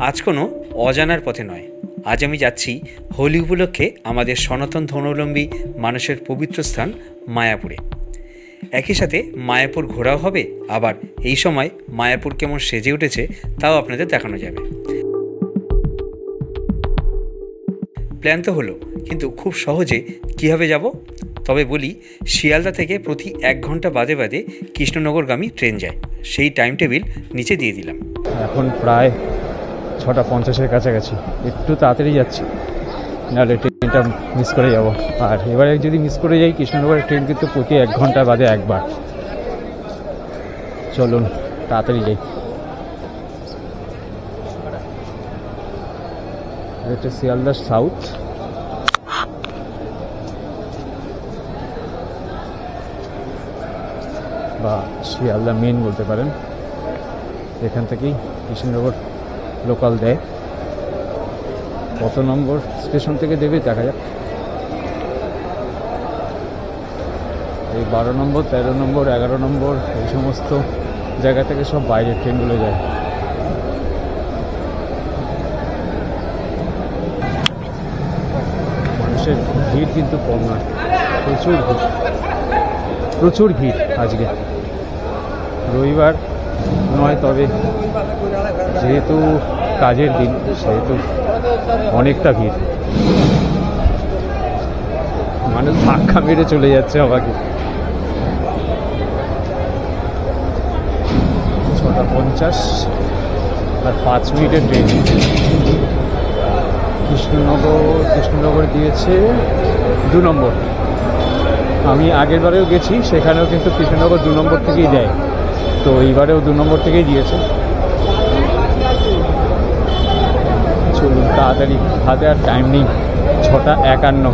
আজ কোনো অজানার পথে নয়, আজ আমি যাচ্ছি হোলি উপলক্ষে আমাদের সনাতন ধর্মাবলম্বী মানুষের পবিত্র স্থান মায়াপুরে। একই সাথে মায়াপুর ঘোরাও হবে, আবার এই সময় মায়াপুর কেমন সেজে উঠেছে তাও আপনাদের দেখানো যাবে। প্ল্যান তো হলো, কিন্তু খুব সহজে কীভাবে যাব? তবে বলি, শিয়ালদা থেকে প্রতি 1 ঘন্টা বাদে বাদে কৃষ্ণনগরগামী ট্রেন যায়, সেই টাইম টেবিল নিচে দিয়ে দিলাম। এখন প্রায় 6:50-এর কাছাকাছি, একটু তাড়াতাড়ি যাচ্ছি, নাহলে ট্রেনটা মিস করে যাব। আর এবারে যদি মিস করে যাই, কৃষ্ণনগরের ট্রেন কিন্তু প্রতি 1 ঘন্টা বাদে একবার। চলুন তাড়াতাড়ি যাই। এটা শিয়ালদা সাউথ। বা শিয়ালদা মেন বলতে পারেন। এখান থেকেই কৃষ্ণনগর লোকাল দেয়। কত নম্বর স্টেশন থেকে দেবে দেখা যাক। এই 12 নম্বর, 13 নম্বর, 11 নম্বর এই সমস্ত জায়গা থেকে সব বাইরের ট্রেনগুলো যায়। মানুষের ভিড় কিন্তু কম নয়, প্রচুর ভিড়। আজকে রবিবার নয়, তবে যেহেতু কাজের দিন সেহেতু অনেকটা ভিড়। মানুষ ধাক্কা মেরে চলে যাচ্ছে আমাকে। 6:50 আর 5 মিনিটের ট্রেন। কৃষ্ণনগর দিয়েছে 2 নম্বর। আমি আগের বারেও গেছি, সেখানেও কিন্তু কৃষ্ণনগর 2 নম্বর থেকেই দেয়, তো এইবারেও 2 নম্বর থেকেই দিয়েছে। চলুন তাড়াতাড়ি, হাতে আর টাইম নেই। 6:51।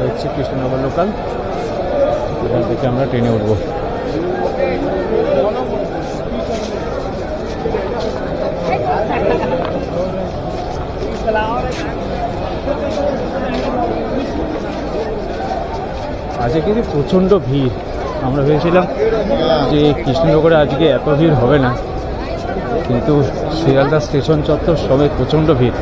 হচ্ছে কৃষ্ণনগর লোকাল, এখান থেকে আমরা ট্রেনে উঠবো। আজকে কিন্তু প্রচণ্ড ভিড়। আমরা ভেবেছিলাম যে কৃষ্ণনগরে আজকে এত ভিড় হবে না, কিন্তু শিয়ালদা স্টেশন চত্বর সবে প্রচণ্ড ভিড়।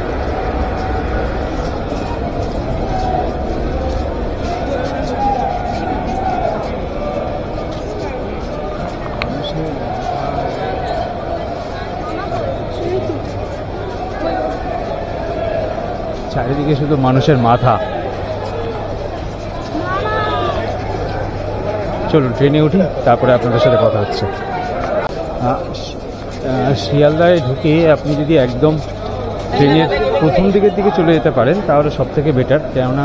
চারিদিকে শুধু মানুষের মাথা। চলুন ট্রেনে উঠি, তারপরে আপনাদের সাথে কথা হচ্ছে। শিয়ালদায় ঢুকে আপনি যদি একদম ট্রেনের প্রথম দিকের দিকে চলে যেতে পারেন তাহলে সব থেকে বেটার, কেননা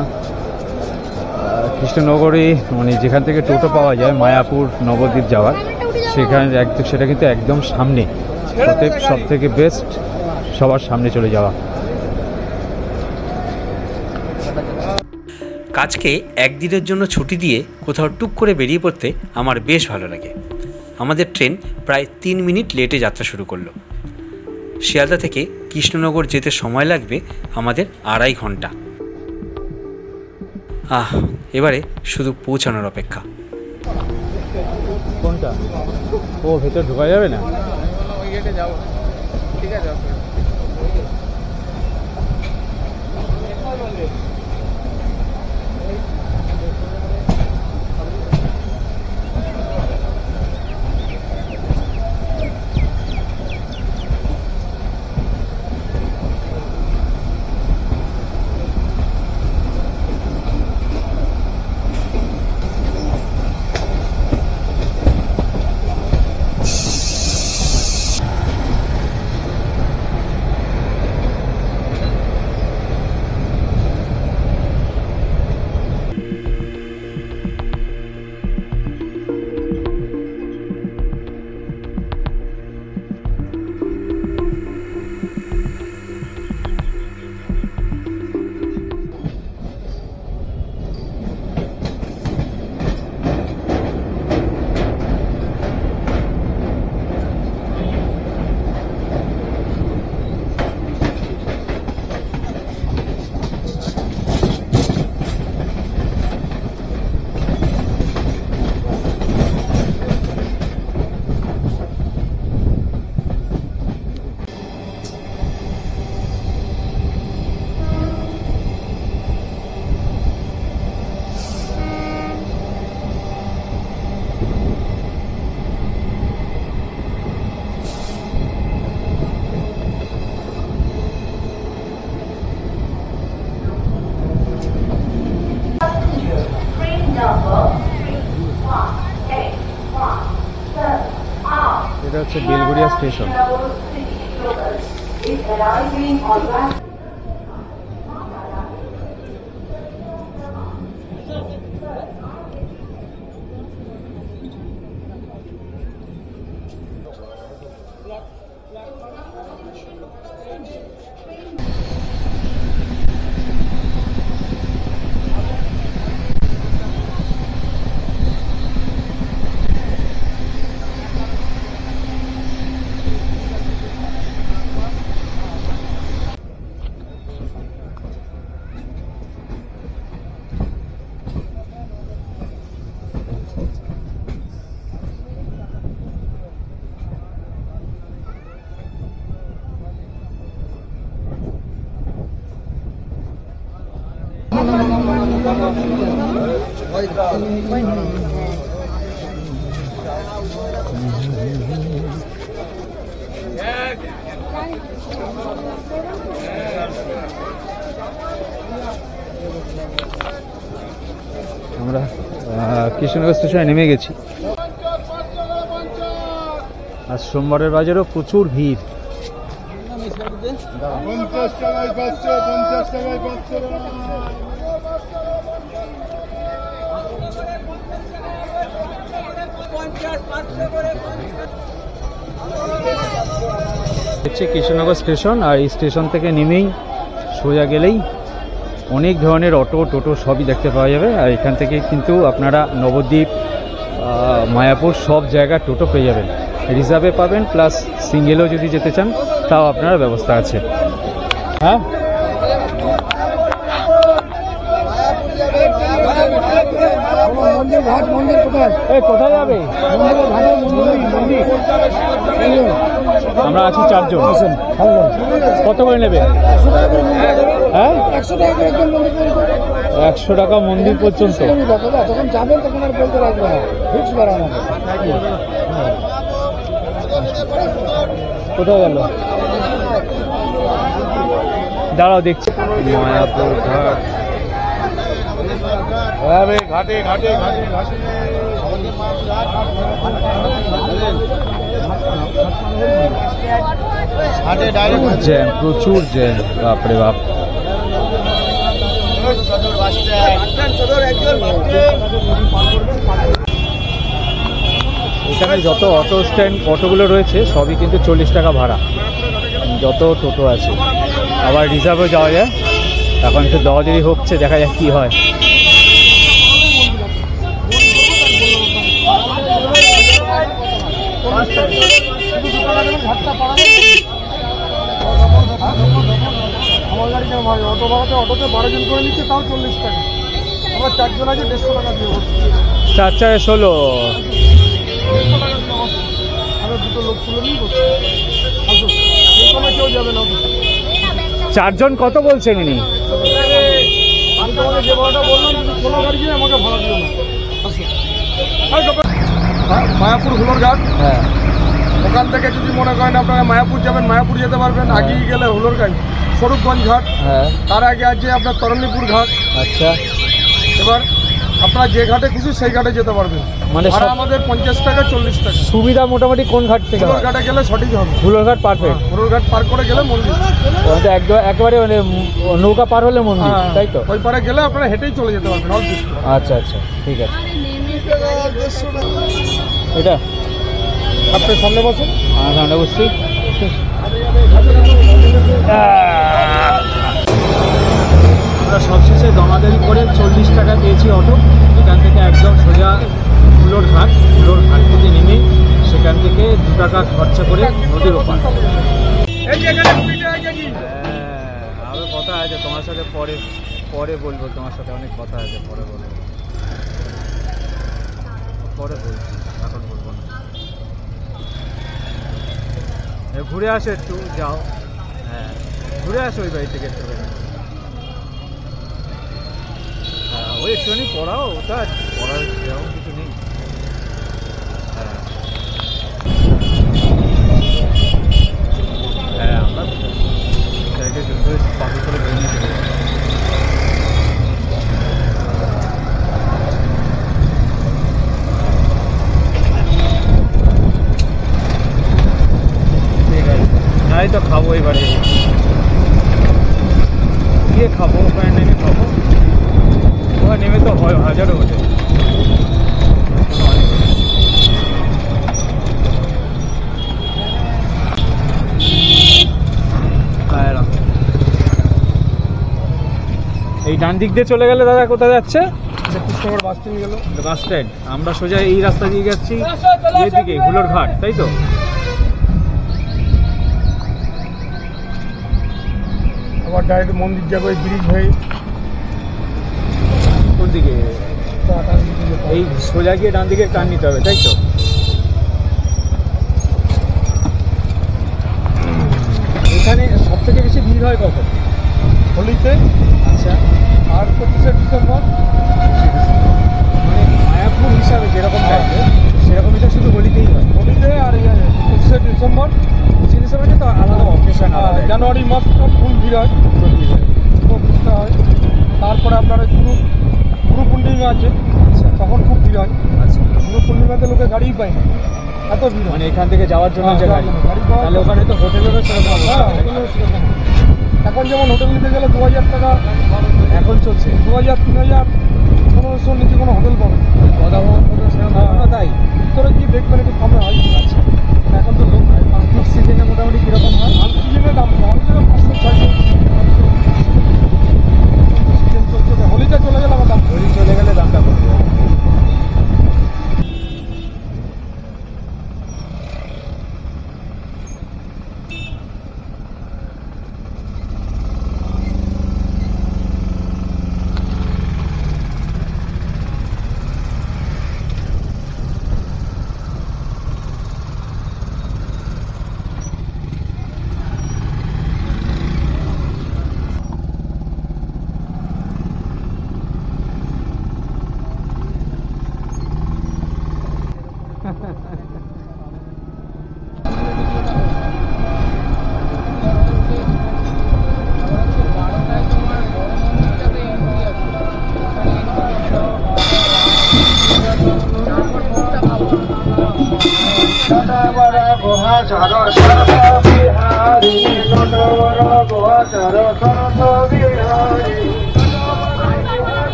কৃষ্ণনগরে মানে যেখান থেকে টোটো পাওয়া যায় মায়াপুর নবদ্বীপ যাওয়ার, সেটা কিন্তু একদম সামনে। সব থেকে বেস্ট সবার সামনে চলে যাওয়া। কাজকে একদিনের জন্য ছুটি দিয়ে কোথাও টুক করে বেরিয়ে পড়তে আমার বেশ ভালো লাগে। আমাদের ট্রেন প্রায় 3 মিনিট লেটে যাত্রা শুরু করলো। শিয়ালদা থেকে কৃষ্ণনগর যেতে সময় লাগবে আমাদের 2.5 ঘন্টা। এবারে শুধু পৌঁছানোর অপেক্ষা। কোনটা? ও ভেতর ঢোকা যাবে না? ঠিক আছে। হচ্ছে বেলঘরিয়া স্টেশন। আমরা কৃষ্ণনগর স্টেশনে নেমে গেছি। আর সোমবারের বাজারও প্রচুর ভিড়। হচ্ছে কৃষ্ণনগর স্টেশন, আর এই স্টেশন থেকে নেমেই সোজা গেলেই অনেক ধরনের অটো টোটো সবই দেখতে পাওয়া যাবে। আর এখান থেকে কিন্তু আপনারা নবদ্বীপ, মায়াপুর সব জায়গায় টোটো পেয়ে যাবেন, রিজার্ভে পাবেন, প্লাস সিঙ্গেলও যদি যেতে চান তাও আপনার ব্যবস্থা আছে। হ্যাঁ, কোথায় যাবে? আমরা আছি 4 জন। কত করে নেবে? হ্যাঁ, 100 টাকা মন্দির পর্যন্ত। যখন যাবেন তখন আর বলতে রাখবে না, ফিক্স করা না। কোথায় গেল? দাঁড়াও দেখছি। মায়াপুর ঘাট। ঘাটে ঘাটে ঘাটে ঘাটে জ্যাম, প্রচুর জ্যাম, বাপরে বাপ। এখানে যত অটো স্ট্যান্ড অটোগুলো রয়েছে সবই কিন্তু 40 টাকা ভাড়া, যত টোটো আছে। আবার রিজার্ভেও যাওয়া যায়। এখন একটু দরাদরি হচ্ছে, দেখা যাক কি হয়। অটো ভাড়াতে অটোতে 12 জন করে নিচ্ছে, তাও 40 টাকা। আমরা 4 জন আছে, 150 টাকা দিয়ে 4 4 16। আরো দুটো লোক তুলে নিয়ে বসে কেউ যাবে না। 4 জন কত বলছেন উনি? আমি তোমাকে যে ভাড়াটা বললাম, তুমি কোনো গাড়ি কিনে আমাকে ভাড়া দিও না। মায়াপুর হুলোরঘাট। হ্যাঁ, ওখান থেকে যদি মনে করেন আপনারা মায়াপুর যাবেন, মায়াপুর যেতে পারবেন। আগেই গেলে হুলোরঘাট, স্বরূপগঞ্জ ঘাট। হ্যাঁ, তার আগে আছে আপনার তরণীপুর ঘাট। আচ্ছা। এবার আপনারা যে ঘাটে খুশি সেই ঘাটে যেতে পারবেন। মানে ভাড়া আমাদের 50 টাকা 40 টাকা। সুবিধা মোটামুটি কোন ঘাট থেকে? হুলোরঘাটে গেলে সঠিক হবে। হুলোরঘাট পারফেক্ট। হুলোরঘাট পার করে গেলে মন্দির। একেবারে মানে নৌকা পার হলে মন্দির, তাই তো? ওই পারে গেলে আপনারা হেঁটেই চলে যেতে পারবেন। আচ্ছা আচ্ছা, ঠিক আছে। এটা আপনি সামনে বসুন। আমার সামনে বসছি। আমরা সবশেষে দমাদারি করে 40 টাকা পেয়েছি অটো। এখান থেকে একদম সোজা হুলোর ঘাট থেকে নেমে সেখান থেকে 2 টাকা খরচা করে নদীর ওপার। আরও কথা আছে তোমার সাথে, পরে বলবো। তোমার সাথে অনেক কথা আছে, পরে বলবো। বলছি, এখন বলবো না। ঘুরে আসো, একটু যাও। হ্যাঁ, ঘুরে আসো ওই বাড়ি থেকে একটু। হ্যাঁ, ওই একটুখানি পড়াও, ওটা পড়ার সেরকম কিছু নেই। হ্যাঁ হ্যাঁ, আমরা জায়গায় জন্য পাখি করে বেরিয়ে চলে যাই। দাঁড়াই তো খাবো এবারে, গিয়ে খাবো, ওখানে নেমে খাবো, ওখানে নেমে তো হয় হাজারো হোটেল। এই ডান দিক দিয়ে চলে গেলে দাদা কোথায় যাচ্ছে? কৃষ্ণনগর বাস স্ট্যান্ড গেল, বাস স্ট্যান্ড। আমরা সোজা এই রাস্তা দিয়ে যাচ্ছি এদিকে হুলোর ঘাট, তাই তো? আবার ডাইরেক্ট মন্দির যাবো এই ব্রিজ হয়ে। কোন দিকে? এই সোজা গিয়ে ডান দিকে টার্ন নিতে হবে, তাই তো? এখানে সব থেকে বেশি ভিড় হয় কখন? হোলিতে আচ্ছা, আর 25শে ডিসেম্বর। মানে মায়াপুর হিসাবে যেরকম থাকবে সেরকম হিসাবে শুধু হোলিতেই হয়? হোলিতে আর 25শে ডিসেম্বর। ডিসেম্বরে তো আলাদা অকেশন, আলাদা জানুয়ারি মাসটা ফুল ভিড় হয়, খুব ভিড় হয়। তারপরে আপনার গুরু পূর্ণিমা আছে, তখন খুব ভিড় হয়। আচ্ছা, গুরু পূর্ণিমাতে লোকে গাড়িই পায় না, এত ভিড় হয়। মানে এখান থেকে যাওয়ার জন্য যে গাড়ি, গাড়ি পাওয়া তাহলে ওখানে তো হোটেলেরও সেরকম অবস্থা। হ্যাঁ, হোটেলেও সেরকম। এখন যেমন হোটেল নিতে গেলে 2000 টাকা এখন চলছে 2000, 3000, 1500 নিচে কোনো হোটেল পাবে না। গদাভবন সেরকম না, তাই ভিতরে গিয়ে দেখবেন একটু কমে হয়। আচ্ছা, এখন তো লোক নাই। পিক সিজনে মোটামুটি কীরকম হয়? সিজনে দাম 500, 600। সিজন চলছে, হোলিতে চলে গেলে আমার দাম। হোলি চলে গেলে দামটা কমে যাবে।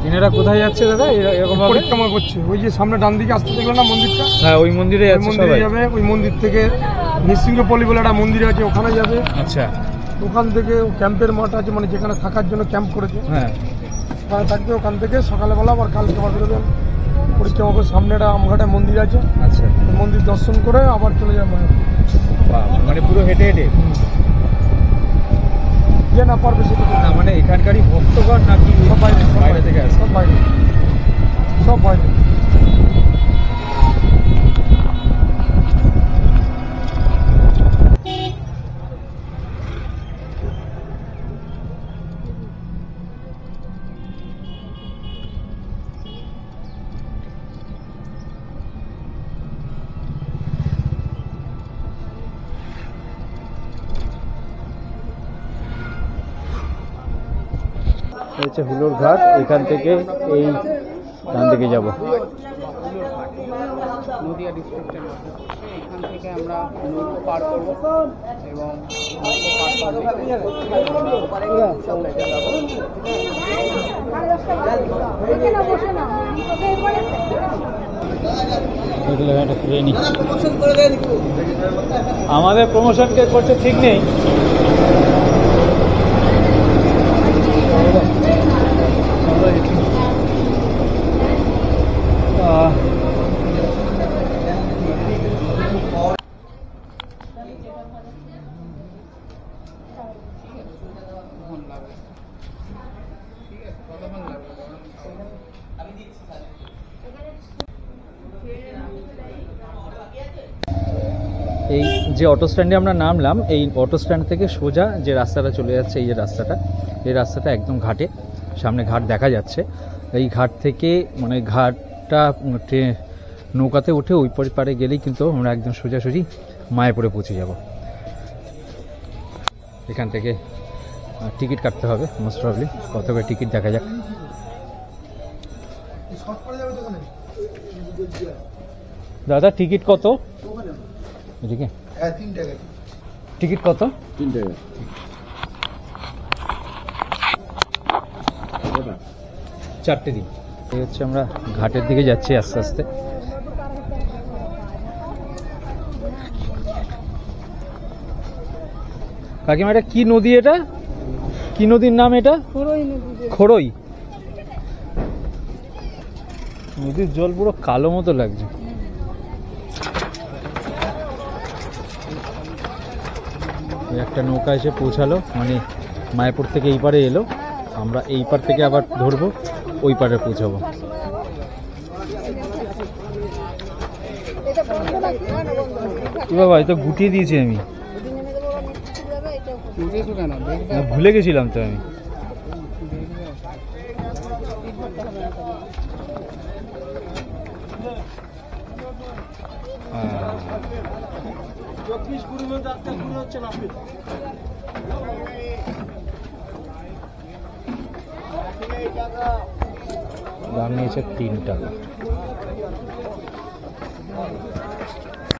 এনারা কোথায় যাচ্ছে দাদা এরকম ভাবে? পরিক্রমা করছে। ওই যে সামনে ডান দিকে আসতে দেখলেন না মন্দিরটা? হ্যাঁ, ওই মন্দিরে ওই যাচ্ছে মন্দিরে সবাই। যাবে। ওই মন্দির থেকে নৃসিংহপল্লী বলে একটা মন্দির আছে, ওখানে যাবে। আচ্ছা, ওখান থেকে ক্যাম্পের মাঠ আছে, মানে যেখানে থাকার জন্য ক্যাম্প করেছে, হ্যাঁ, ওখানে থাকবে। ওখান থেকে সকালবেলা আবার কালকে আবার বেরোবেন পরিক্রমা করে। সামনে একটা আমঘাটে মন্দির আছে, আচ্ছা, ওই মন্দির দর্শন করে আবার চলে যাবে মায়াপুর। বাহ, মানে পুরো হেঁটে হেঁটে? যে না পারবে সেটা না, মানে এখানকারই ভক্তগণ নাকি সব বাইরে, বাইরে থেকে আসে? সব বাইরে, সব বাইরে। হচ্ছে হুলোর ঘাট, এখান থেকে এই ডান দিকে যাব। নদিয়া ডিস্ট্রিক্টের মধ্যে এখান থেকে আমরা নৌকো পার করবো এবং নৌকো পার আমাদের প্রমোশন কে করছে ঠিক নেই। এই যে অটো স্ট্যান্ডে আমরা নামলাম, এই অটো স্ট্যান্ড থেকে সোজা যে রাস্তাটা চলে যাচ্ছে, এই যে রাস্তাটা, এই রাস্তাটা একদম ঘাটে, সামনে ঘাট দেখা যাচ্ছে। এই ঘাট থেকে মানে ঘাটটা নৌকাতে উঠে ওই পারে গেলেই কিন্তু আমরা একদম সোজাসুজি মায়াপুরে পৌঁছে যাব। এখান থেকে টিকিট কাটতে হবে মোস্ট প্রবলি, কত করে টিকিট দেখা যাক। দাদা টিকিট কত? এদিকে টিকিট কত? 3 টাকা। 4টে দিন। এই হচ্ছে আমরা ঘাটের দিকে যাচ্ছি আস্তে আস্তে। কাকিমা এটা কি নদী? এটা কি নদীর নাম? এটা খড়ই। নদীর জল পুরো কালো মতো লাগছে। একটা নৌকা এসে পৌঁছালো, মানে মায়াপুর থেকে এই পারে এলো, আমরা এই পার থেকে আবার ধরবো, ওই পারে পৌঁছাবো। বাবা এই তো গুটিয়ে দিয়েছি আমি, ভুলে গেছিলাম তো আমি। দাম নিয়েছে 3 টাকা।